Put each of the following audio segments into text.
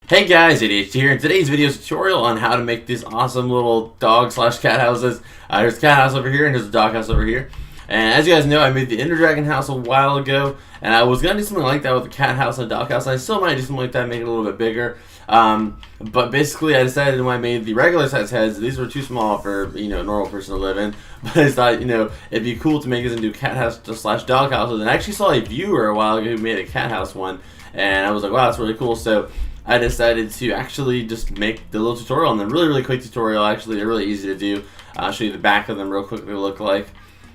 Hey guys, ADHD here. In today's video is a tutorial on how to make these awesome little dog slash cat houses. There's a cat house over here and there's a dog house over here. And as you guys know, I made the Ender Dragon house a while ago, and I was gonna do something like that with the cat house and dog house. I still might do something like that, make it a little bit bigger. But basically, I decided when I made the regular size heads, these were too small for a normal person to live in. But I thought it'd be cool to make this into cat house slash dog houses. And I actually saw a viewer a while ago who made a cat house one, and I was like, wow, that's really cool. So I decided to actually just make the little tutorial, and then really quick tutorial. Actually, they're really easy to do. I'll show you the back of them real quick. What they look like.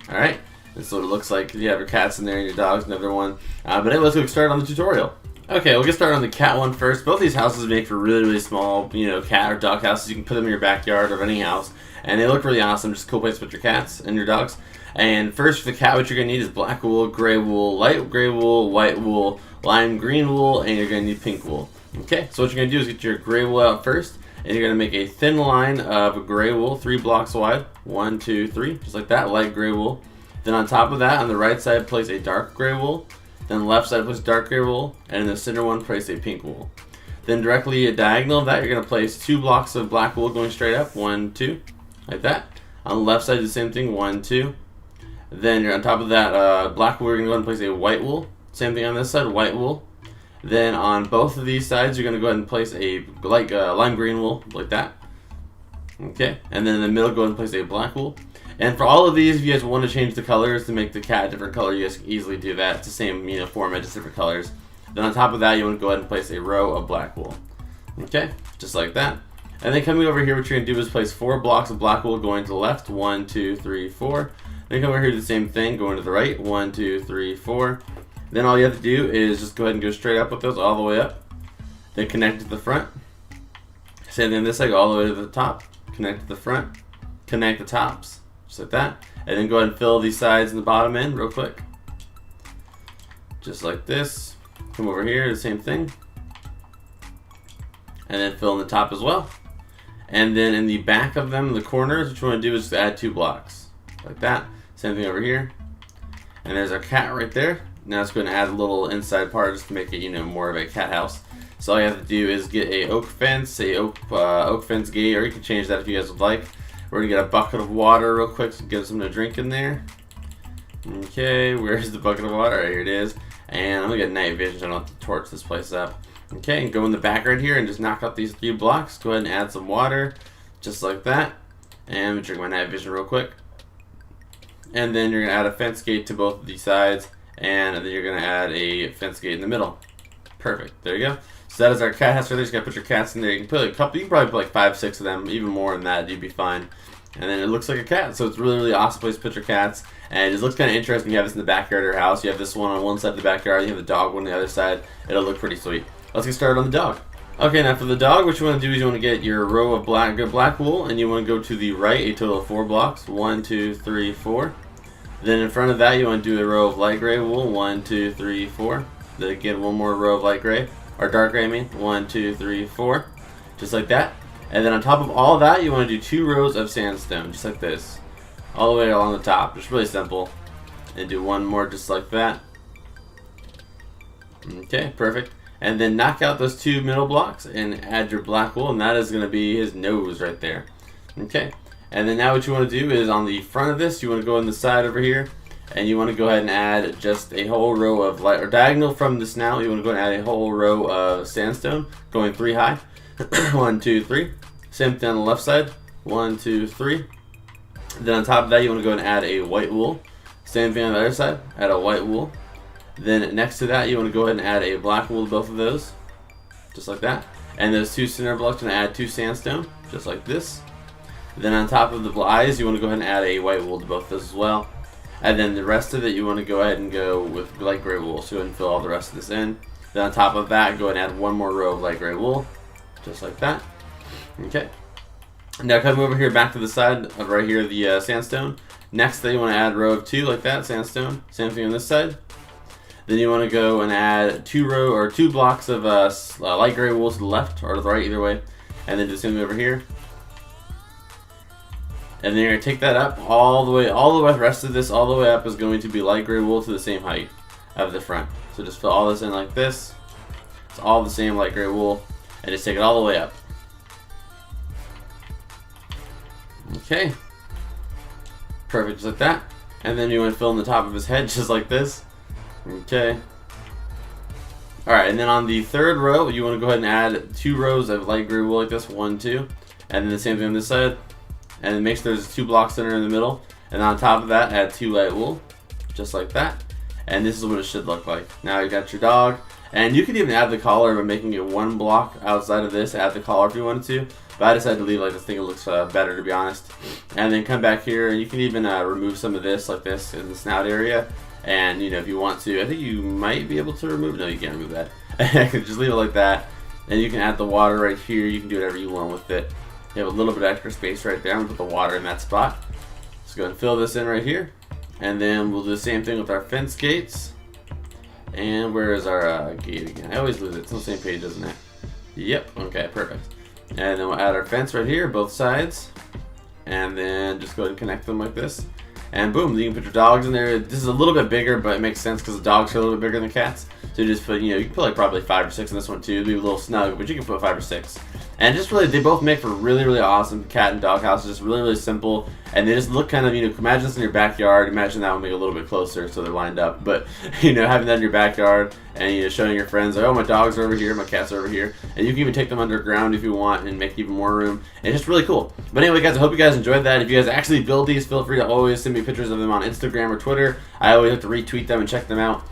All right, this is what it looks like. You have your cats in there and your dogs, another one. But anyway, let's get started on the tutorial. Okay, we'll get started on the cat one first. Both these houses make for really small, cat or dog houses. You can put them in your backyard or any house, and they look really awesome. Just a cool place to put your cats and your dogs. And first, for the cat, what you're gonna need is black wool, gray wool, light gray wool, white wool, lime green wool, and you're gonna need pink wool. Okay, so what you're going to do is get your gray wool out first, and you're going to make a thin line of gray wool, 3 blocks wide, 1, 2, 3, just like that, light gray wool. Then on top of that, on the right side, place a dark gray wool. Then the left side, place dark gray wool, and in the center one, place a pink wool. Then directly diagonal of that, you're going to place 2 blocks of black wool going straight up, 1, 2, like that. On the left side, the same thing, 1, 2. Then you're on top of that black wool, you're going to go ahead and place a white wool. Same thing on this side, white wool. Then on both of these sides, you're going to go ahead and place a lime green wool, like that. Okay, and then in the middle, go ahead and place a black wool. And for all of these, if you guys want to change the colors to make the cat a different color, you guys can easily do that. It's the same format, just different colors. Then on top of that, you want to go ahead and place a row of black wool. Okay, just like that. And then coming over here, what you're going to do is place 4 blocks of black wool going to the left, 1, 2, 3, 4. Then come over here, do the same thing, going to the right, 1, 2, 3, 4. Then all you have to do is just go ahead and go straight up with those all the way up. Then connect to the front. Same thing on this side, go all the way to the top. Connect to the front. Connect the tops, just like that. And then go ahead and fill these sides and the bottom in real quick. Just like this. Come over here, the same thing. And then fill in the top as well. And then in the back of them, the corners, what you want to do is just add 2 blocks. Like that. Same thing over here. And there's our cat right there. Now it's going to add a little inside part just to make it, more of a cat house. So all you have to do is get a oak fence gate, or you can change that if you guys would like. We're going to get a bucket of water real quick to get something to drink in there. Okay, where's the bucket of water? Right, here it is. And I'm going to get night vision so I don't have to torch this place up. Okay, and go in the back right here and just knock out these 3 blocks. Go ahead and add some water, just like that. And let me drink my night vision real quick. And then you're going to add a fence gate to both of these sides. And then you're going to add a fence gate in the middle. Perfect. There you go. So that is our cat house right there. You just got to put your cats in there. You can put a couple. You can probably put like 5, 6 of them. Even more than that, you'd be fine. And then it looks like a cat. So it's a really awesome place to put your cats. And it just looks kind of interesting. You have this in the backyard of your house. You have this one on one side of the backyard. You have the dog one on the other side. It'll look pretty sweet. Let's get started on the dog. Okay, now for the dog, what you want to do is you want to get your row of black wool. And you want to go to the right a total of 4 blocks. 1, 2, 3, 4. Then in front of that, you want to do a row of light gray wool, 1, 2, 3, 4. Then again, one more row of light gray, or dark gray, 1, 2, 3, 4. Just like that. And then on top of all of that, you want to do 2 rows of sandstone, just like this. All the way along the top, just really simple. And do one more just like that. Okay, perfect. And then knock out those 2 middle blocks and add your black wool, and that is going to be his nose right there. Okay. And then now what you want to do is on the front of this, you want to go on the side over here, and you want to go ahead and add just a whole row of light, or diagonal from the snout, you want to go and add a whole row of sandstone, going 3 high. 1, 2, 3. Same thing on the left side. 1, 2, 3. Then on top of that, you want to go and add a white wool. Same thing on the other side. Add a white wool. Then next to that, you want to go ahead and add a black wool to both of those, just like that. And those 2 center blocks, going to add 2 sandstone, just like this. Then on top of the eyes, you want to go ahead and add a white wool to both of those as well. And then the rest of it, you want to go ahead and go with light gray wool. So go ahead and fill all the rest of this in. Then on top of that, go ahead and add 1 more row of light gray wool, just like that. Okay. Now coming over here back to the side of right here, the sandstone. Next thing, you want to add a row of 2 like that, sandstone. Same thing on this side. Then you want to go and add 2 blocks of light gray wool to the left or to the right, either way. And then do the same thing over here. And then you're going to take that up all the way, the rest of this all the way up is going to be light gray wool to the same height of the front. So just fill all this in like this. It's all the same light gray wool. and just take it all the way up. Okay. Perfect, just like that. And then you want to fill in the top of his head just like this. Okay. Alright, and then on the third row, you want to go ahead and add 2 rows of light gray wool like this. 1, 2. And then the same thing on this side. And then make sure there's 2 blocks in the middle. And on top of that, add 2 light wool. Just like that. And this is what it should look like. Now you got your dog. And you could even add the collar by making it 1 block outside of this. Add the collar if you wanted to. But I decided to leave it like this. I think it looks better, to be honest. And then come back here, and you can even remove some of this like this in the snout area. And you know, if you want to, I think you might be able to remove. No, you can't remove that. Just leave it like that. And you can add the water right here. You can do whatever you want with it. You have a little bit of extra space right there. I'm gonna put the water in that spot. Let's go ahead and fill this in right here. And then we'll do the same thing with our fence gates. And where is our gate again? I always lose it. It's on the same page, isn't it? Yep. Okay, perfect. And then we'll add our fence right here, both sides. And then just go ahead and connect them like this. And boom, you can put your dogs in there. This is a little bit bigger, but it makes sense because the dogs are a little bit bigger than cats. So you just put, you know, you can put like probably 5 or 6 in this one too. It'll be a little snug, but you can put 5 or 6. And just really, they both make for really, really awesome cat and dog houses. Just really, really simple. And they just look kind of, you know, imagine this in your backyard. Imagine that one being a little bit closer so they're lined up. But, you know, having that in your backyard and, you know, showing your friends, like, oh, my dogs are over here, my cats are over here. And you can even take them underground if you want and make even more room. And it's just really cool. But anyway, guys, I hope you guys enjoyed that. If you guys actually build these, feel free to always send me pictures of them on Instagram or Twitter. I always have to retweet them and check them out.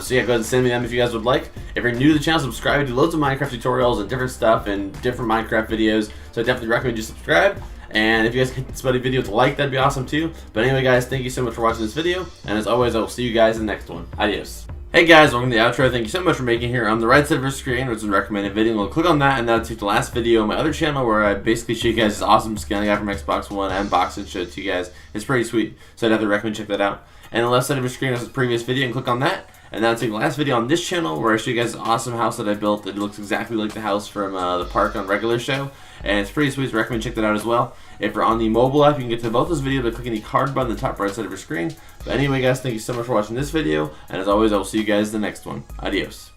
So yeah, go ahead and send me them if you guys would like. If you're new to the channel, subscribe. I do loads of Minecraft tutorials and different stuff and different Minecraft videos. So I definitely recommend you subscribe. And if you guys hit this video with a like, that'd be awesome too. But anyway, guys, thank you so much for watching this video. And as always, I will see you guys in the next one. Adios. Hey guys, welcome to the outro. Thank you so much for making it here. On the right side of your screen, which is a recommended video. We'll click on that, and that'll take the last video on my other channel where I basically show you guys this awesome skin I got from Xbox One. I unboxed it, showed it to you guys. It's pretty sweet, so I'd definitely recommend check that out. And on the left side of your screen is the previous video, and click on that. And that'll take the last video on this channel where I show you guys this awesome house that I built. It looks exactly like the house from the park on regular show. And it's pretty sweet, so I recommend check that out as well. If you're on the mobile app, you can get to both those videos by clicking the card button on the top right side of your screen. But anyway, guys, thank you so much for watching this video. And as always, I will see you guys in the next one. Adios.